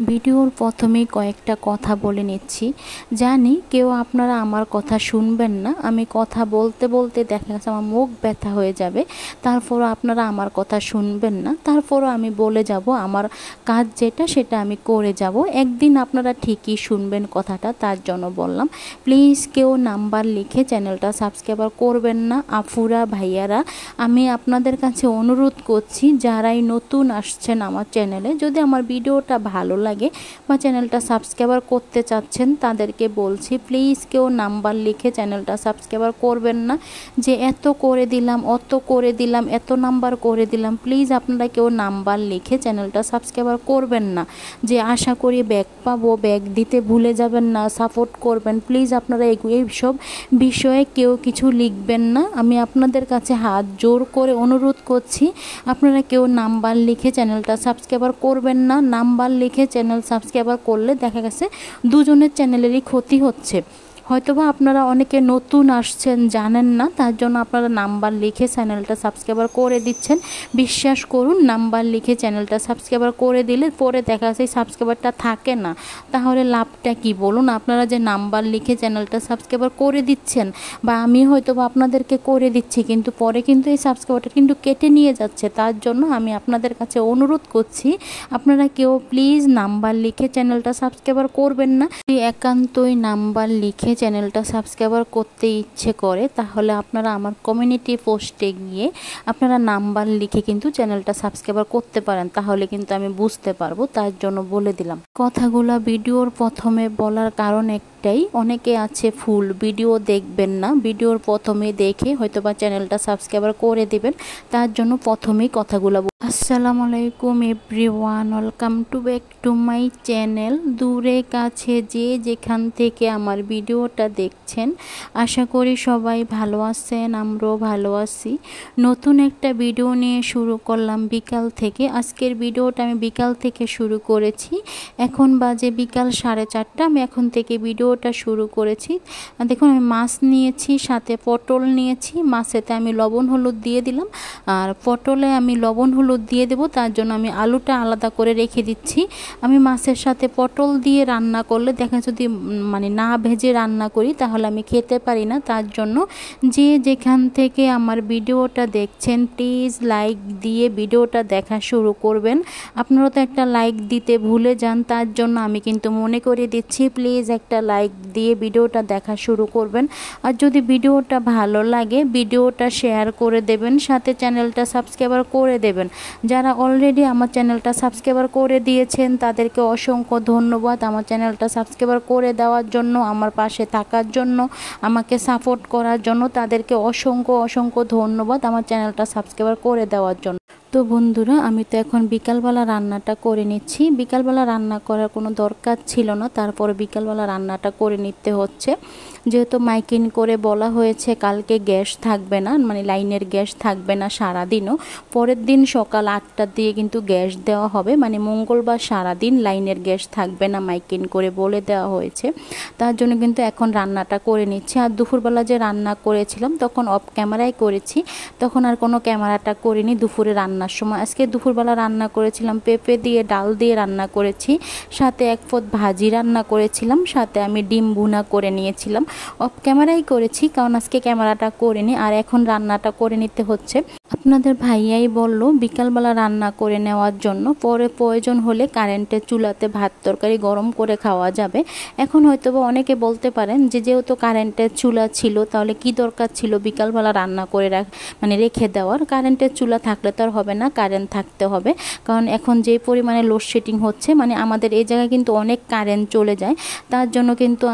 ভিডিওর প্রথমেই কয়েকটা কথা বলে নিচ্ছি। জানি কেউ আপনারা আমার কথা শুনবেন না, আমি কথা বলতে বলতে দেখা গেছে আমার মুখ ব্যথা হয়ে যাবে, তারপরও আপনারা আমার কথা শুনবেন না। তারপরও আমি বলে যাব আমার কাজ যেটা সেটা আমি করে যাব। একদিন আপনারা ঠিকই শুনবেন কথাটা, তার জন্য বললাম। প্লিজ কেউ নাম্বার লিখে চ্যানেলটা সাবস্ক্রাইব করবেন না। আফুরা ভাইয়ারা, আমি আপনাদের কাছে অনুরোধ করছি, যারাই নতুন আসছেন আমার চ্যানেলে, যদি আমার ভিডিওটা ভালো লাগে বা চ্যানেলটা সাবস্ক্রাইব করতে চাচ্ছেন, তাদেরকে বলছি প্লিজ কেউ নাম্বার লিখে চ্যানেলটা সাবস্ক্রাইব করবেন না। যে এত করে দিলাম, অত করে দিলাম, এত নাম্বার করে দিলাম, প্লিজ আপনারা কেউ নাম্বার লিখে চ্যানেলটা সাবস্ক্রাইব করবেন না। যে আশা করি ব্যাগ পাবো, ব্যাগ দিতে ভুলে যাবেন না, সাপোর্ট করবেন। প্লিজ আপনারা এইসব বিষয়ে কেউ কিছু লিখবেন না। আমি আপনাদের কাছে হাত জোর করে অনুরোধ করছি, আপনারা কেউ নাম্বার লিখে চ্যানেলটা সাবস্ক্রাইব করবেন না। নাম্বার লিখে চ্যানেল সাবস্ক্রাইব করলে দেখা গেছে দুজনের চ্যানেলেরই ক্ষতি হচ্ছে। হয়তোবা আপনারা অনেকে নতুন আসছেন, জানেন না, তার জন্য আপনারা নাম্বার লিখে চ্যানেলটা সাবস্ক্রাইব করে দিচ্ছেন। বিশ্বাস করুন, নাম্বার লিখে চ্যানেলটা সাবস্ক্রাইব করে দিলে পরে দেখা যায় সাবস্ক্রাইবারটা থাকে না, তাহলে লাভটা কি বলুন? আপনারা যে নাম্বার লিখে চ্যানেলটা সাবস্ক্রাইব করে দিচ্ছেন, বা আমি হয়তোবা আপনাদেরকে করে দিচ্ছি, কিন্তু পরে কিন্তু এই সাবস্ক্রাইবারটা কিন্তু কেটে নিয়ে যাচ্ছে। তার জন্য আমি আপনাদের কাছে অনুরোধ করছি, আপনারা কেউ প্লিজ নাম্বার লিখে চ্যানেলটা সাবস্ক্রাইব করবেন না। একান্তই নাম্বার লিখে চ্যানেলটা সাবস্ক্রাইব করতে ইচ্ছে করে, তাহলে আপনারা আমার কমিউনিটি পোস্টে গিয়ে আপনারা নাম্বার লিখে কিন্তু চ্যানেলটা সাবস্ক্রাইব করতে পারেন, তাহলে কিন্তু আমি বুঝতে পারবো। তার জন্য বলে দিলাম কথাগুলো। ভিডিওর প্রথমে বলার কারণ একটাই, অনেকে আছে ফুল ভিডিও দেখবেন না, ভিডিওর প্রথমে দেখে হয়তোবা চ্যানেলটা সাবস্ক্রাইব করে দিবেন, তার জন্য প্রথমেই কথাগুলো। আসসালামু আলাইকুম everyone, welcome to back to my channel. দূরে কাছে যে যেখান থেকে আমার ভিডিওটা দেখছেন, আশা করি সবাই ভালো আছেন, আমরাও ভালো আছি। নতুন একটা ভিডিও নিয়ে শুরু করলাম বিকাল থেকে। আজকের ভিডিওটা আমি বিকাল থেকে শুরু করেছি, এখন বাজে বিকাল 4:30। আমি এখন থেকে ভিডিওটা শুরু করেছি। দেখুন, আমি মাছ নিয়েছি, সাথে পটল নিয়েছি। মাছেতে আমি লবণ হলুদ দিয়ে দিলাম, আর পটলে আমি লবণ হলুদ দিয়ে দেব, তার জন্য আমি আলুটা আলাদা করে রেখে দিচ্ছি। আমি মাছের সাথে পটল দিয়ে রান্না করলে দেখা যদি না ভেজে রান্না করি তাহলে আমি খেতে পারি না। তার জন্য যে যেখান থেকে আমার ভিডিওটা দেখছেন, প্লিজ লাইক দিয়ে ভিডিওটা দেখা শুরু করবেন। আপনারা তো একটা লাইক দিতে ভুলে যান, তার জন্য আমি কিন্তু মনে করে দিচ্ছি, প্লিজ একটা লাইক দিয়ে ভিডিওটা দেখা শুরু করবেন। আর যদি ভিডিওটা ভালো লাগে ভিডিওটা শেয়ার করে দেবেন, সাথে চ্যানেলটা সাবস্ক্রাইব করে দেবেন। যারা অলরেডি আমার চ্যানেলটা সাবস্ক্রাইব করে দিয়েছেন তাদেরকে অসংখ্য ধন্যবাদ। আমার চ্যানেলটা সাবস্ক্রাইব করে দেওয়ার জন্য, আমার পাশে থাকার জন্য, আমাকে সাপোর্ট করার জন্য তাদেরকে অসংখ্য অসংখ্য ধন্যবাদ আমার চ্যানেলটা সাবস্ক্রাইব করে দেওয়ার জন্য। তো বন্ধুরা, আমি তো এখন বিকালবেলা রান্নাটা করে নিচ্ছি। বিকালবেলা রান্না করার কোনো দরকার ছিল না, তারপরে বিকালবেলা রান্নাটা করে নিতে হচ্ছে। যেহেতু মাইকিং করে বলা হয়েছে কালকে গ্যাস থাকবে না, লাইনের গ্যাস থাকবে না সারাদিনও, পরের দিন সকাল 8টার দিকে কিন্তু গ্যাস দেওয়া হবে। মঙ্গলবার সারাদিন লাইনের গ্যাস থাকবে না, মাইকিং করে বলে দেওয়া হয়েছে। তার জন্য কিন্তু এখন রান্নাটা করে নিচ্ছি। আর দুপুরবেলা যে রান্না করেছিলাম তখন অফ ক্যামেরায় করেছি, তখন আর কোনো ক্যামেরাটা করিনি দুপুরে রান্নার সময়। আজকে দুপুরবেলা রান্না করেছিলাম পেঁপে দিয়ে, ডাল দিয়ে রান্না করেছি, সাথে এক পদ ভাজি রান্না করেছিলাম, সাথে আমি ডিম ভুনা করে নিয়েছিলাম। অফ ক্যামেরাই করেছি, কারণ আজকে ক্যামেরাটা করিনি। আর এখন রান্নাটা করে নিতে হচ্ছে। আপনাদের ভাইয়াই বলল বিকালবেলা রান্না করে নেওয়ার জন্য, পরে প্রয়োজন হলে কারেন্টের চুলাতে ভাত তরকারি গরম করে খাওয়া যাবে। এখন হয়তোবা অনেকে বলতে পারেন যে যেহেতু কারেন্টের চুলা ছিল তাহলে কি দরকার ছিল বিকালবেলা রান্না করে রেখে দেওয়ার। কারেন্টের চুলা থাকলে তো আর হবে না, কারেন্ট থাকতে হবে। কারণ এখন যে পরিমাণে লোডশেডিং হচ্ছে, আমাদের এই জায়গায় কিন্তু অনেক কারেন্ট চলে যায়, তার জন্য কিন্তু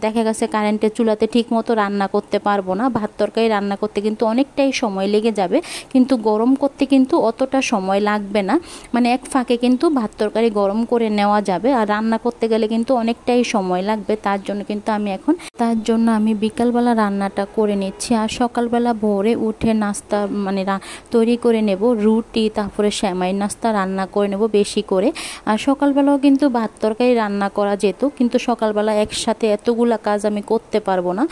দেখা গেছে কারেন্টের চুলাতে ঠিক মতো রান্না করতে পারবো না। ভাত তরকারি রান্না করতে কিন্তু অনেকটাই সময় লেগে যাবে, কিন্তু গরম করতে কিন্তু অতটা সময় লাগবে না। এক ফাঁকে কিন্তু ভাত তরকারি গরম করে নেওয়া যাবে, আর রান্না করতে গেলে কিন্তু অনেকটাই সময় লাগবে। তার জন্য কিন্তু আমি বিকালবেলা রান্নাটা করে নিচ্ছি। আর সকালবেলা ভোরে উঠে নাস্তা তৈরি করে নেব, রুটি তারপরে সেমাই নাস্তা রান্না করে নেব বেশি করে। আর সকালবেলাও কিন্তু ভাত তরকারি রান্না করা যেত, কিন্তু সকালবেলা একসাথে এতগুলা কাজ আমি করতে পারবো না।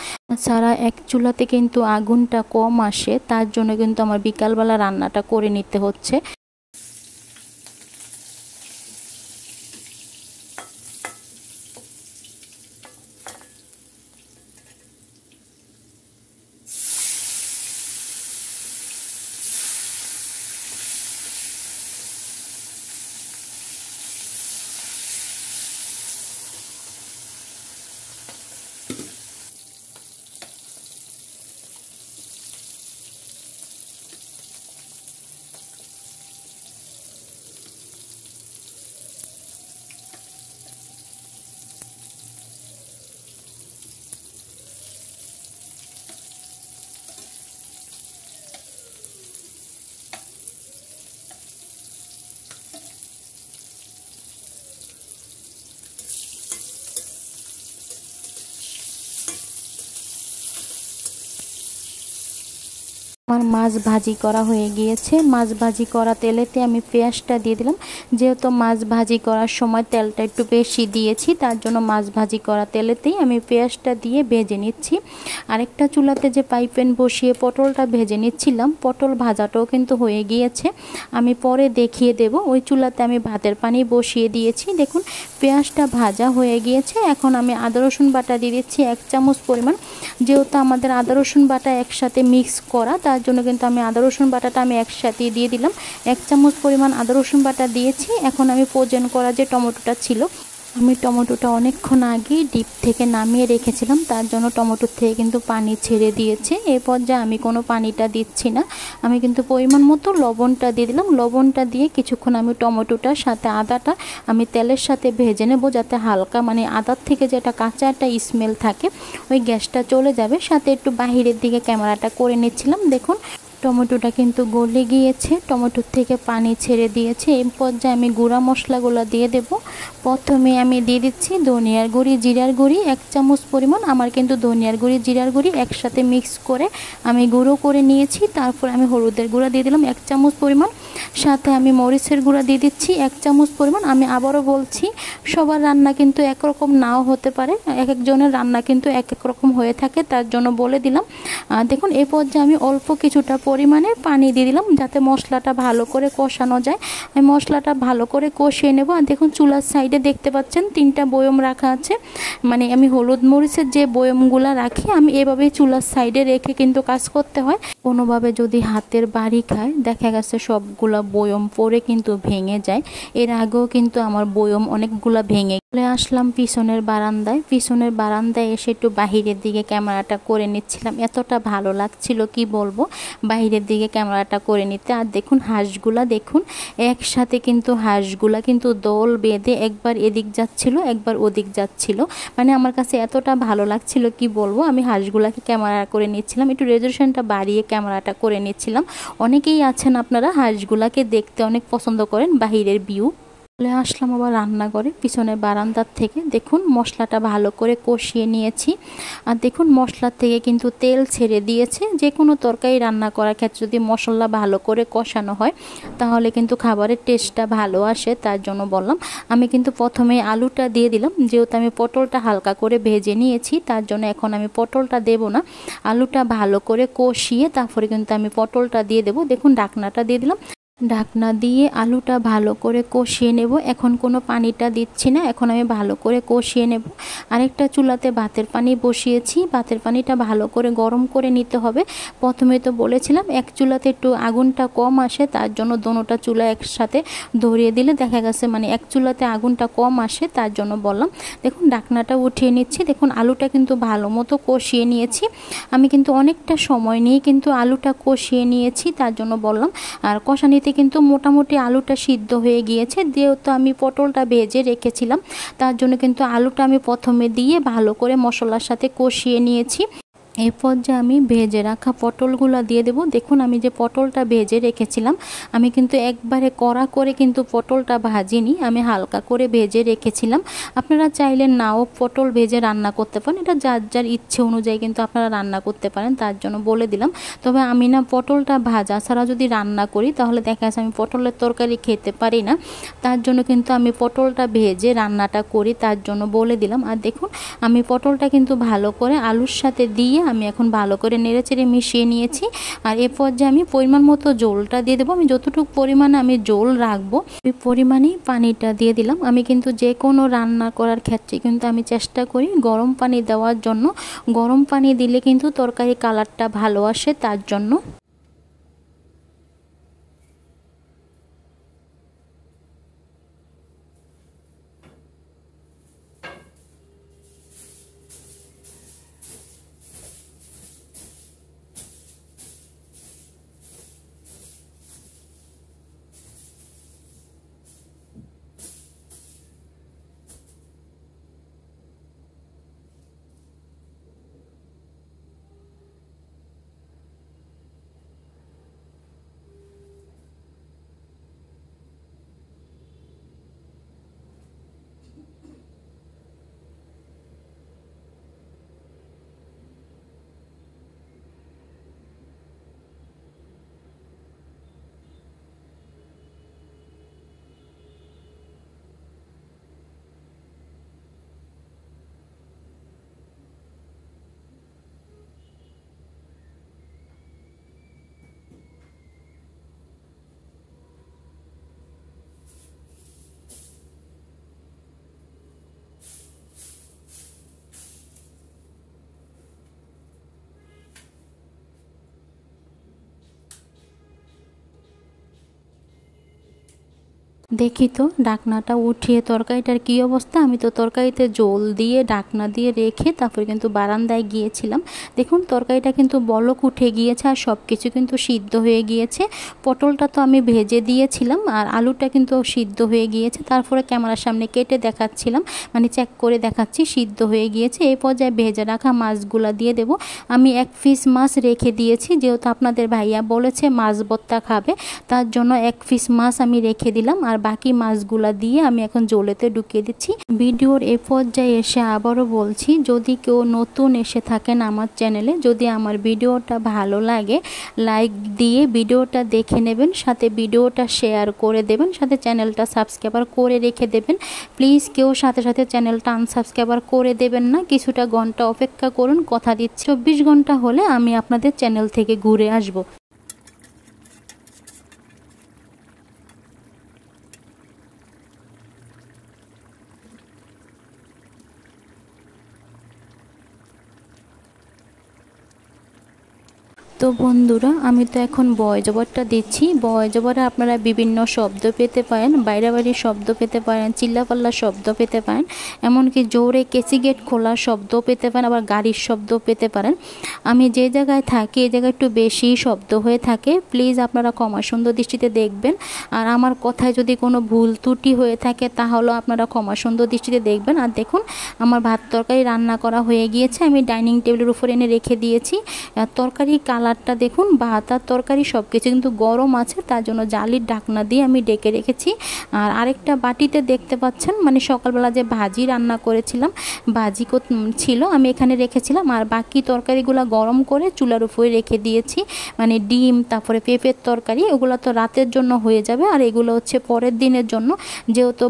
সারা এক চুলাতে কিন্তু আগুনটা কম আসে, তার জন্য কিন্তু আমার বিকালবেলা রান্নাটা করে নিতে হচ্ছে। আমার মাছ ভাজি করা হয়ে গিয়েছে। মাছ ভাজি করা তেলেতে আমি পেঁয়াজটা দিয়ে দিলাম। যেহেতু মাছ ভাজি করার সময় তেলটা একটু বেশি দিয়েছি, তার জন্য মাছ ভাজি করা তেলেতেই আমি পেঁয়াজটা দিয়ে ভেজে নিচ্ছি। আরেকটা চুলাতে যে পাইপেন বসিয়ে পটলটা ভেজে নিচ্ছিলাম, পটল ভাজাটাও কিন্তু হয়ে গিয়েছে। আমি পরে দেখিয়ে দেব। ওই চুলাতে আমি ভাতের পানি বসিয়ে দিয়েছি। দেখুন পেঁয়াজটা ভাজা হয়ে গিয়েছে। এখন আমি আদা রসুন বাটা দিয়ে দিচ্ছি 1 চামচ পরিমাণ। যেহেতু আমাদের আদা রসুন বাটা একসাথে মিক্স করা, তার জন্য কিন্তু আমি আদা রসুন বাটাটা আমি একসাথে দিয়ে দিলাম। 1 চামচ পরিমাণ আদা রসুন বাটা দিয়েছি। এখন আমি ফ্রোজেন করা যে টমেটোটা ছিল, আমি টমেটোটা অনেকক্ষণ আগে ডিপ থেকে নামিয়ে রেখেছিলাম, তার জন্য টমেটোর থেকে কিন্তু পানি ছেড়ে দিয়েছে। এই পর্যায়ে আমি কোনো পানিটা দিচ্ছি না, আমি কিন্তু পরিমাণ মতো লবণটা দিয়ে দিলাম। লবণটা দিয়ে কিছুক্ষণ আমি টমেটোটার সাথে আদাটা আমি তেলের সাথে ভেজে নেব, যাতে হালকা আদার থেকে যেটা কাঁচা একটা স্মেল থাকে ওই গ্যাসটা চলে যাবে। সাথে একটু বাহিরের দিকে ক্যামেরাটা করে নিচ্ছিলাম। দেখুন টমেটোটা কিন্তু গলে গিয়েছে, টমেটোর থেকে পানি ছেড়ে দিয়েছে। এই পর্যায়ে আমি গুঁড়া মশলাগুলো দিয়ে দেব। প্রথমে আমি দিয়ে দিচ্ছি ধনিয়ার গুঁড়ি, জিরার গুঁড়ি 1 চামচ পরিমাণ। আমার কিন্তু ধনিয়ার গুঁড়ি জিরার গুঁড়ি একসাথে মিক্স করে আমি গুঁড়ো করে নিয়েছি। তারপর আমি হলুদের গুঁড়া দিয়ে দিলাম 1 চামচ পরিমাণ। সাথে আমি মরিচের গুঁড়া দিয়ে দিচ্ছি 1 চামচ পরিমাণ। আমি আবারও বলছি, সবার রান্না কিন্তু একরকম নাও হতে পারে, এক একজনের রান্না কিন্তু এক এক রকম হয়ে থাকে, তার জন্য বলে দিলাম। দেখুন এই পর্যায়ে আমি অল্প কিছুটা পরিমাণে পানি দিয়ে দিলাম, যাতে মশলাটা ভালো করে কষানো যায়। আমি মশলাটা ভালো করে কষিয়ে নেব। আর দেখুন চুলার সাইডে দেখতে পাচ্ছেন 3টা বয়ম রাখা আছে। আমি হলুদ মরিচের যে বয়মগুলো রাখি, আমি এভাবেই চুলার সাইডে রেখে কিন্তু কাজ করতে হয়। কোনোভাবে যদি হাতের বাড়ি খায়, দেখা গেছে সবগুলা বয়ম পরে কিন্তু ভেঙে যায়। এর আগেও কিন্তু আমার বয়ম অনেকগুলা ভেঙে চলে আসলাম পিছনের বারান্দায়। পিছনের বারান্দায় এসে একটু বাহিরের দিকে ক্যামেরাটা করে নিচ্ছিলাম। এতটা ভালো লাগছিল কি বলবো, বাহিরের দিকে ক্যামেরাটা করে নিতে। আর দেখুন হাঁসগুলা, দেখুন একসাথে কিন্তু হাঁসগুলা কিন্তু দল বেঁধে একবার এদিক যাচ্ছিল একবার ওদিক যাচ্ছিল। আমার কাছে এতটা ভালো লাগছিল কি বলবো। আমি হাঁসগুলাকে ক্যামেরা করে নিচ্ছিলাম, একটু রেজলিউশনটা বাড়িয়ে ক্যামেরাটা করে নিচ্ছিলাম। অনেকেই আছেন আপনারা হাঁসগুলাকে দেখতে অনেক পছন্দ করেন বাহিরের ভিউ। চলে আসলাম আবার রান্নাঘরে পিছনের বারান্দার থেকে। দেখুন মশলাটা ভালো করে কষিয়ে নিয়েছি। আর দেখুন মশলার থেকে কিন্তু তেল ছেড়ে দিয়েছে। যে কোনো তরকারি রান্না করার ক্ষেত্রে যদি মশলা ভালো করে কষানো হয়, তাহলে কিন্তু খাবারের টেস্টটা ভালো আসে। তার জন্য বললাম, আমি কিন্তু প্রথমে আলুটা দিয়ে দিলাম। যেহেতু আমি পটলটা হালকা করে ভেজে নিয়েছি, তার জন্য এখন আমি পটলটা দেব না। আলুটা ভালো করে কষিয়ে তারপরে কিন্তু আমি পটলটা দিয়ে দেব। দেখুন ঢাকনাটা দিয়ে দিলাম। ঢাকনা দিয়ে আলুটা ভালো করে কষিয়ে নেব। এখন কোনো পানিটা দিচ্ছি না, এখন আমি ভালো করে কষিয়ে নেব। আরেকটা চুলাতে ভাতের পানি বসিয়েছি। ভাতের পানিটা ভালো করে গরম করে নিতে হবে। প্রথমে তো বলেছিলাম এক চুলাতে একটু আগুনটা কম আসে, তার জন্য দোনোটা চুলা একসাথে ধরিয়ে দিলে দেখা গেছে এক চুলাতে আগুনটা কম আসে, তার জন্য বললাম। দেখুন ঢাকনাটা উঠিয়ে নিচ্ছি। দেখুন আলুটা কিন্তু ভালো মতো কষিয়ে নিয়েছি। আমি কিন্তু অনেকটা সময় নিয়ে কিন্তু আলুটা কষিয়ে নিয়েছি, তার জন্য বললাম। আর কষানিতে কিন্তু মোটামুটি আলুটা সিদ্ধ হয়ে গিয়েছে। যেহেতু আমি পটলটা ভেজে রেখেছিলাম, তার জন্য কিন্তু আলুটা আমি প্রথমে দিয়ে ভালো করে মশলার সাথে কষিয়ে নিয়েছি। এরপর যে আমি ভেজে রাখা পটলগুলো দিয়ে দেব। দেখুন আমি যে পটলটা ভেজে রেখেছিলাম, আমি কিন্তু একবারে কড়া করে কিন্তু পটলটা ভাজিনি, আমি হালকা করে ভেজে রেখেছিলাম। আপনারা চাইলে নাও পটল ভেজে রান্না করতে পারেন, এটা যার যার ইচ্ছে অনুযায়ী কিন্তু আপনারা রান্না করতে পারেন, তার জন্য বলে দিলাম। তবে আমি পটলটা ভাজা ছাড়া যদি রান্না করি, তাহলে দেখা যাচ্ছে আমি পটলের তরকারি খেতে পারি না, তার জন্য কিন্তু আমি পটলটা ভেজে রান্নাটা করি, তার জন্য বলে দিলাম। আর দেখুন আমি পটলটা কিন্তু ভালো করে আলুর সাথে দিয়ে আমি এখন ভালো করে নেড়েচেড়ে মিশিয়ে নিয়েছি। আর এরপর যে আমি পরিমাণ মতো জলটা দিয়ে দেবো। আমি যতটুকু পরিমাণে আমি জল রাখবো ওই পরিমাণেই পানিটা দিয়ে দিলাম। আমি কিন্তু যে কোনো রান্না করার ক্ষেত্রে কিন্তু আমি চেষ্টা করি গরম পানি দেওয়ার জন্য। গরম পানি দিলে কিন্তু তরকারি কালারটা ভালো আসে, তার জন্য। দেখি তো ঢাকনাটা উঠিয়ে তরকারিটার কী অবস্থা। আমি তো তরকারিতে জল দিয়ে ঢাকনা দিয়ে রেখে তারপরে কিন্তু বারান্দায় গিয়েছিলাম। দেখুন তরকারিটা কিন্তু বলক উঠে গিয়েছে আর সব কিছু কিন্তু সিদ্ধ হয়ে গিয়েছে। পটলটা তো আমি ভেজে দিয়েছিলাম আর আলুটা কিন্তু সিদ্ধ হয়ে গিয়েছে। তারপরে ক্যামেরার সামনে কেটে দেখাচ্ছিলাম, মানে চেক করে দেখাচ্ছি সিদ্ধ হয়ে গিয়েছে। এই পর্যায়ে ভেজে রাখা মাছগুলা দিয়ে দেব। আমি 1 পিস মাছ রেখে দিয়েছি, যেহেতু আপনাদের ভাইয়া বলেছে মাছ ভর্তা খাবে, তার জন্য 1 পিস মাছ আমি রেখে দিলাম। আর বাকি মাছগুলা দিয়ে আমি এখন জলেতে ঢুকিয়ে দিচ্ছি। ভিডিওর এ পর্যায়ে এসে আবারও বলছি, যদি কেউ নতুন এসে থাকেন আমার চ্যানেলে, যদি আমার ভিডিওটা ভালো লাগে লাইক দিয়ে ভিডিওটা দেখে নেবেন, সাথে ভিডিওটা শেয়ার করে দেবেন, সাথে চ্যানেলটা সাবস্ক্রাইবার করে রেখে দেবেন। প্লিজ কেউ সাথে সাথে চ্যানেলটা আনসাবস্ক্রাইবার করে দেবেন না, কিছুটা ঘন্টা অপেক্ষা করুন। কথা দিচ্ছি 24 ঘন্টা হলে আমি আপনাদের চ্যানেল থেকে ঘুরে আসব। তো বন্ধুরা, আমি তো এখন বয় জবরটা দিচ্ছি। বয় জবরে আপনারা বিভিন্ন শব্দ পেতে পারেন, বাইরে বাইরে শব্দ পেতে পারেন, চিল্লাপাল্লা শব্দ পেতে পারেন, এমনকি জোরে কেসি গেট খোলার শব্দ পেতে পারেন, আবার গাড়ির শব্দ পেতে পারেন। আমি যে জায়গায় থাকি এই জায়গায় একটু বেশি শব্দ হয়ে থাকে, প্লিজ আপনারা ক্ষমা সুন্দর দৃষ্টিতে দেখবেন। আর আমার কথায় যদি কোনো ভুল ত্রুটি হয়ে থাকে তাহলেও আপনারা ক্ষমা সুন্দর দৃষ্টিতে দেখবেন। আর দেখুন আমার ভাত তরকারি রান্না করা হয়ে গিয়েছে, আমি ডাইনিং টেবিলের উপর এনে রেখে দিয়েছি। তরকারি কালারটা দেখুন, ভাত আর তরকারি সব কিছু কিন্তু গরম আছে, তার জন্য জালির ঢাকনা দিয়ে আমি ডেকে রেখেছি। আর আরেকটা বাটিতে দেখতে পাচ্ছেন, মানে সকালবেলা যে ভাজি রান্না করেছিলাম, ভাজি ছিল আমি এখানে রেখেছিলাম। আর বাকি তরকারিগুলো গরম করে চুলার উপরে রেখে দিয়েছি, মানে ডিম তারপরে পেঁপের তরকারি, ওগুলো তো রাতের জন্য হয়ে যাবে। আর এগুলো হচ্ছে পরের দিনের জন্য, যেহেতু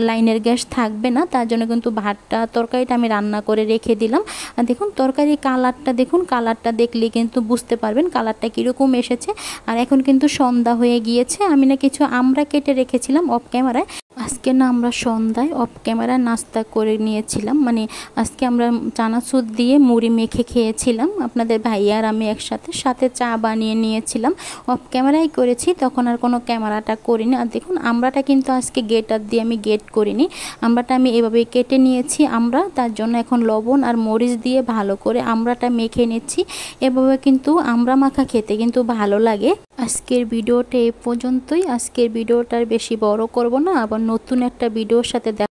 লাইনের গ্যাস থাকবে না, তার জন্য কিন্তু ভাতটা তরকারিটা আমি রান্না করে রেখে দিলাম। আর দেখুন তরকারি কালারটা দেখুন, কালারটা দেখলে কিন্তু বুঝতে পারবেন কালারটা কীরকম এসেছে। আর এখন কিন্তু সন্ধ্যা হয়ে গিয়েছে। আমি না কিছু আমরা কেটে রেখেছিলাম অফ ক্যামেরায়। আজকে না আমরা সন্ধ্যায় অফ ক্যামেরায় নাস্তা করে নিয়েছিলাম, মানে আজকে আমরা চানাচুর দিয়ে মুড়ি মেখে খেয়েছিলাম আপনাদের ভাইয়া আর আমি একসাথে, সাথে চা বানিয়ে নিয়েছিলাম। অফ ক্যামেরায় করেছি, তখন আর কোনো ক্যামেরাটা করিনি। আর দেখুন আমড়াটা কিন্তু আজকে গেটার দিয়ে আমি গেট করিনি, আমড়াটা আমি এভাবে কেটে নিয়েছি আমরা, তার জন্য এখন লবণ আর মরিচ দিয়ে ভালো করে আমড়াটা মেখে নিচ্ছি। এভাবে কিন্তু আমড়া মাখা খেতে কিন্তু ভালো লাগে। আজকের ভিডিওটা এ পর্যন্তই। আজকের ভিডিওটার বেশি বড় করব না, আবার নতুন একটা ভিডিওর সাথে